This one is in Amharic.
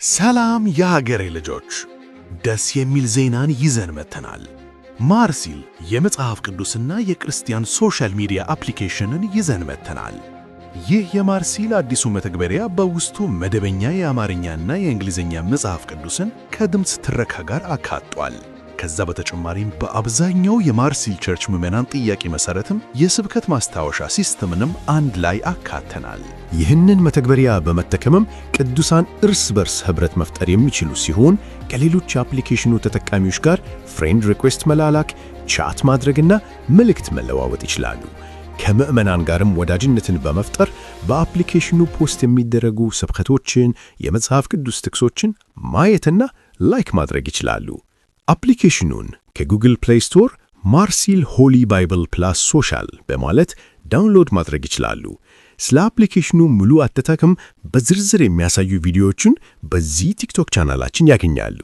ሰላም የሀገሬ ልጆች፣ ደስ የሚል ዜናን ይዘን መጥተናል። ማርሲል የመጽሐፍ ቅዱስና የክርስቲያን ሶሻል ሚዲያ አፕሊኬሽንን ይዘን መጥተናል። ይህ የማርሲል አዲሱ መተግበሪያ በውስጡ መደበኛ የአማርኛና የእንግሊዝኛ መጽሐፍ ቅዱስን ከድምፅ ትረካ ጋር አካቷል። ከዛ በተጨማሪም በአብዛኛው የማርሲል ቸርች ምዕመናን ጥያቄ መሰረትም የስብከት ማስታወሻ ሲስተምንም አንድ ላይ አካተናል። ይህንን መተግበሪያ በመጠቀምም ቅዱሳን እርስ በርስ ህብረት መፍጠር የሚችሉ ሲሆን ከሌሎች የአፕሊኬሽኑ ተጠቃሚዎች ጋር ፍሬንድ ሪኩዌስት መላላክ፣ ቻት ማድረግና መልእክት መለዋወጥ ይችላሉ። ከምዕመናን ጋርም ወዳጅነትን በመፍጠር በአፕሊኬሽኑ ፖስት የሚደረጉ ስብከቶችን፣ የመጽሐፍ ቅዱስ ጥቅሶችን ማየትና ላይክ ማድረግ ይችላሉ። አፕሊኬሽኑን ከጉግል ፕሌይ ስቶር ማርሲል ሆሊ ባይብል ፕላስ ሶሻል በማለት ዳውንሎድ ማድረግ ይችላሉ። ስለ አፕሊኬሽኑ ሙሉ አጠቃቀም በዝርዝር የሚያሳዩ ቪዲዮዎችን በዚህ ቲክቶክ ቻናላችን ያገኛሉ።